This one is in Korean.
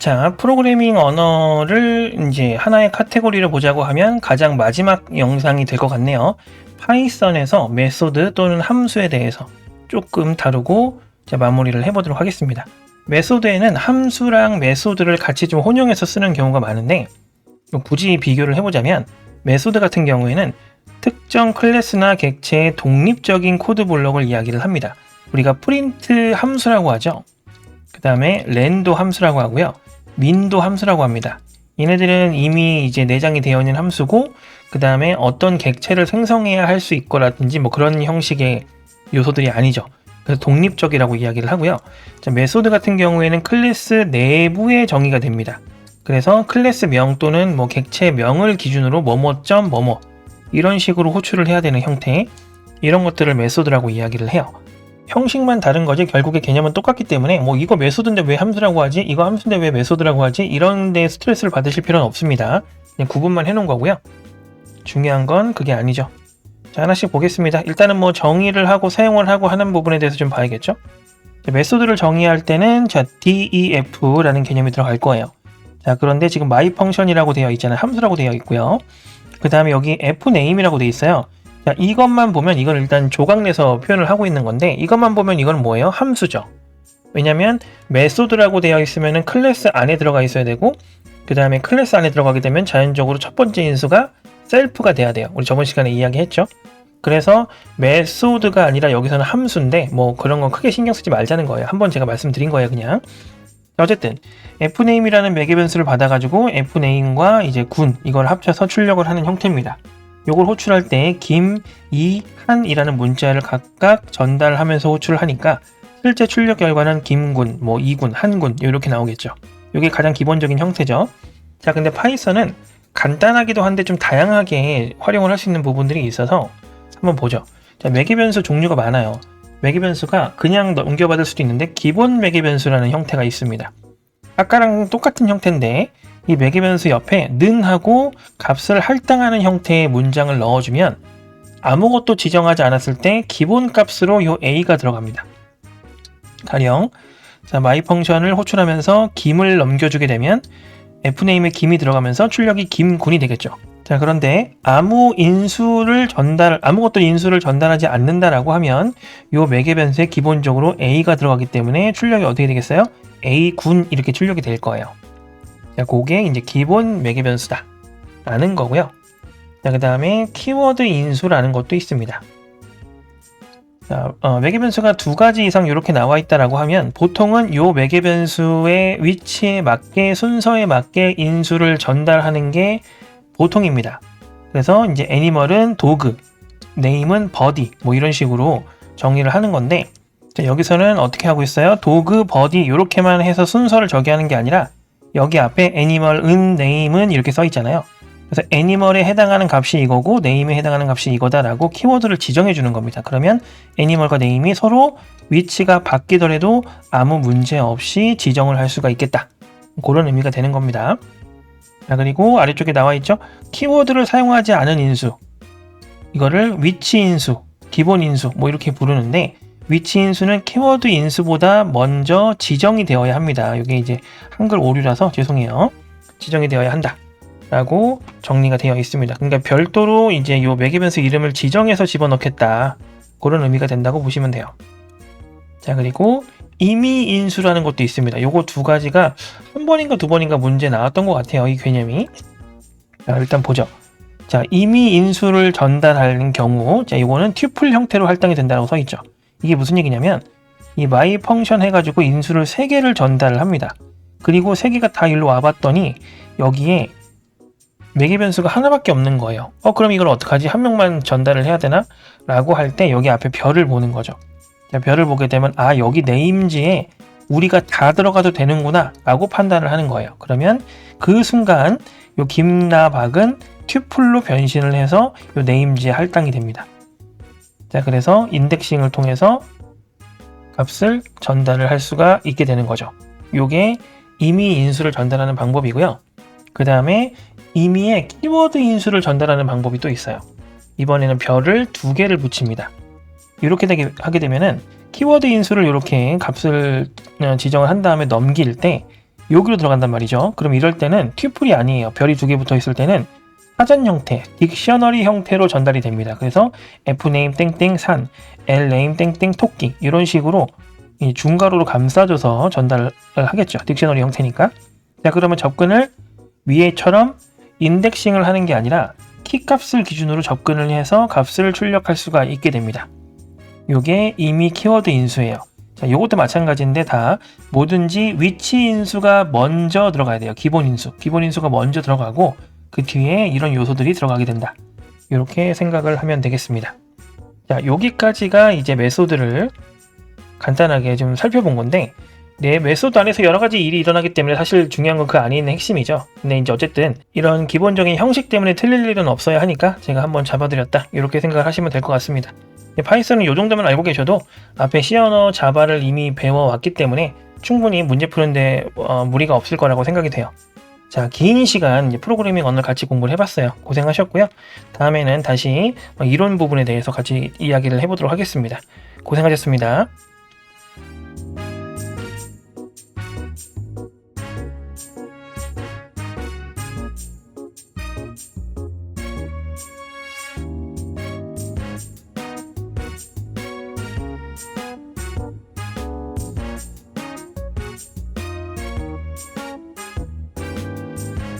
자, 프로그래밍 언어를 이제 하나의 카테고리를 보자고 하면 가장 마지막 영상이 될 것 같네요. 파이썬에서 메소드 또는 함수에 대해서 조금 다루고 마무리를 해보도록 하겠습니다. 메소드에는 함수랑 메소드를 같이 좀 혼용해서 쓰는 경우가 많은데, 굳이 비교를 해보자면 메소드 같은 경우에는 특정 클래스나 객체의 독립적인 코드 블록을 이야기를 합니다. 우리가 프린트 함수라고 하죠. 그 다음에 렌도 함수라고 하고요. 민도 함수라고 합니다. 얘네들은 이미 이제 내장이 되어 있는 함수고, 그 다음에 어떤 객체를 생성해야 할 수 있거라든지 뭐 그런 형식의 요소들이 아니죠. 그래서 독립적이라고 이야기를 하고요. 자, 메소드 같은 경우에는 클래스 내부에 정의가 됩니다. 그래서 클래스 명 또는 뭐 객체 명을 기준으로 뭐뭐점 뭐뭐 이런 식으로 호출을 해야 되는 형태, 이런 것들을 메소드라고 이야기를 해요. 형식만 다른 거지 결국에 개념은 똑같기 때문에 뭐 이거 메소드인데 왜 함수라고 하지? 이거 함수인데 왜 메소드라고 하지? 이런 데 스트레스를 받으실 필요는 없습니다. 그냥 구분만 해놓은 거고요. 중요한 건 그게 아니죠. 자, 하나씩 보겠습니다. 일단은 뭐 정의를 하고 사용을 하고 하는 부분에 대해서 좀 봐야겠죠. 자, 메소드를 정의할 때는 자, def라는 개념이 들어갈 거예요. 자, 그런데 지금 myfunction이라고 되어 있잖아요. 함수라고 되어 있고요. 그 다음에 여기 fname이라고 되어 있어요. 자, 이것만 보면 이건 일단 조각 내서 표현을 하고 있는 건데, 이것만 보면 이건 뭐예요? 함수죠. 왜냐면 메소드라고 되어 있으면 클래스 안에 들어가 있어야 되고, 그 다음에 클래스 안에 들어가게 되면 자연적으로 첫 번째 인수가 셀프가 돼야 돼요. 우리 저번 시간에 이야기했죠. 그래서 메소드가 아니라 여기서는 함수인데 뭐 그런 건 크게 신경 쓰지 말자는 거예요. 한번 제가 말씀드린 거예요, 그냥. 어쨌든 fname이라는 매개 변수를 받아가지고 fname과 이제 군 이걸 합쳐서 출력을 하는 형태입니다. 요걸 호출할 때 김, 이, 한이라는 문자를 각각 전달하면서 호출을 하니까 실제 출력 결과는 김군, 뭐 이군, 한군 이렇게 나오겠죠. 이게 가장 기본적인 형태죠. 자, 근데 파이썬은 간단하기도 한데 좀 다양하게 활용을 할 수 있는 부분들이 있어서 한번 보죠. 자, 매개 변수 종류가 많아요. 매개 변수가 그냥 넘겨받을 수도 있는데 기본 매개 변수라는 형태가 있습니다. 아까랑 똑같은 형태인데 이 매개 변수 옆에 는하고 값을 할당하는 형태의 문장을 넣어주면 아무것도 지정하지 않았을 때 기본 값으로 요 a가 들어갑니다. 가령 자, myfunction을 호출하면서 김을 넘겨주게 되면 fname에 김이 들어가면서 출력이 김군이 되겠죠. 자, 그런데 아무것도 인수를 전달하지 않는다라고 하면 요 매개 변수에 기본적으로 a가 들어가기 때문에 출력이 어떻게 되겠어요? a군 이렇게 출력이 될 거예요. 자, 그게 이제 기본 매개 변수다 라는 거고요. 자, 그 다음에 키워드 인수라는 것도 있습니다. 자, 매개 변수가 두 가지 이상 이렇게 나와 있다라고 하면 보통은 요 매개 변수의 위치에 맞게 순서에 맞게 인수를 전달하는 게 보통입니다. 그래서 이제 애니멀은 도그, 네임은 버디 뭐 이런 식으로 정의를 하는 건데, 자, 여기서는 어떻게 하고 있어요? 도그, 버디 이렇게만 해서 순서를 저기하는 게 아니라 여기 앞에 애니멀은, 네임은 이렇게 써 있잖아요. 그래서 애니멀에 해당하는 값이 이거고 네임에 해당하는 값이 이거다라고 키워드를 지정해 주는 겁니다. 그러면 애니멀과 네임이 서로 위치가 바뀌더라도 아무 문제 없이 지정을 할 수가 있겠다. 그런 의미가 되는 겁니다. 자, 그리고 아래쪽에 나와 있죠. 키워드를 사용하지 않은 인수, 이거를 위치 인수, 기본 인수 뭐 이렇게 부르는데, 위치 인수는 키워드 인수보다 먼저 지정이 되어야 합니다. 이게 이제 한글 오류라서 죄송해요. 지정이 되어야 한다 라고 정리가 되어 있습니다. 그러니까 별도로 이제 요 매개 변수 이름을 지정해서 집어넣겠다, 그런 의미가 된다고 보시면 돼요. 자, 그리고 임의 인수라는 것도 있습니다. 요거 두 가지가 한 번인가 두 번인가 문제 나왔던 것 같아요, 이 개념이. 자, 일단 보죠. 자, 임의 인수를 전달하는 경우, 자, 요거는 튜플 형태로 할당이 된다고 써 있죠. 이게 무슨 얘기냐면 이 myfunction 해가지고 인수를 3개를 전달을 합니다. 그리고 3개가 다 일로 와봤더니 여기에 매개 변수가 하나밖에 없는 거예요. 그럼 이걸 어떡하지? 한 명만 전달을 해야 되나? 라고 할 때 여기 앞에 별을 보는 거죠. 자, 별을 보게 되면 여기 네임지에 우리가 다 들어가도 되는구나 라고 판단을 하는 거예요. 그러면 그 순간 요 김나 박은 튜플로 변신을 해서 요 네임지에 할당이 됩니다. 자, 그래서 인덱싱을 통해서 값을 전달을 할 수가 있게 되는 거죠. 요게 임의 인수를 전달하는 방법이고요. 그 다음에 임의의 키워드 인수를 전달하는 방법이 또 있어요. 이번에는 별을 2개를 붙입니다. 이렇게 하게 되면은 키워드 인수를 이렇게 값을 지정을 한 다음에 넘길 때 여기로 들어간단 말이죠. 그럼 이럴 때는 튜플이 아니에요. 별이 두 개 붙어 있을 때는 사전 형태, 딕셔너리 형태로 전달이 됩니다. 그래서 F네임 땡땡 산, L네임 땡땡 토끼 이런 식으로 이 중괄호로 감싸줘서 전달을 하겠죠. 딕셔너리 형태니까. 자, 그러면 접근을 위에처럼 인덱싱을 하는 게 아니라 키값을 기준으로 접근을 해서 값을 출력할 수가 있게 됩니다. 요게 이미 키워드 인수예요. 자, 요것도 마찬가지인데 다 뭐든지 위치 인수가 먼저 들어가야 돼요. 기본 인수. 기본 인수가 먼저 들어가고 그 뒤에 이런 요소들이 들어가게 된다. 이렇게 생각을 하면 되겠습니다. 자, 여기까지가 이제 메소드를 간단하게 좀 살펴본 건데, 네, 메소드 안에서 여러 가지 일이 일어나기 때문에 사실 중요한 건 그 안에 있는 핵심이죠. 근데 이제 어쨌든 이런 기본적인 형식 때문에 틀릴 일은 없어야 하니까 제가 한번 잡아드렸다. 이렇게 생각을 하시면 될 것 같습니다. 파이썬은 이 정도만 알고 계셔도 앞에 C 언어 자바를 이미 배워왔기 때문에 충분히 문제 푸는데 무리가 없을 거라고 생각이 돼요. 자, 긴 시간 이제 프로그래밍 언어를 같이 공부를 해봤어요. 고생하셨고요. 다음에는 다시 이론 부분에 대해서 같이 이야기를 해보도록 하겠습니다. 고생하셨습니다.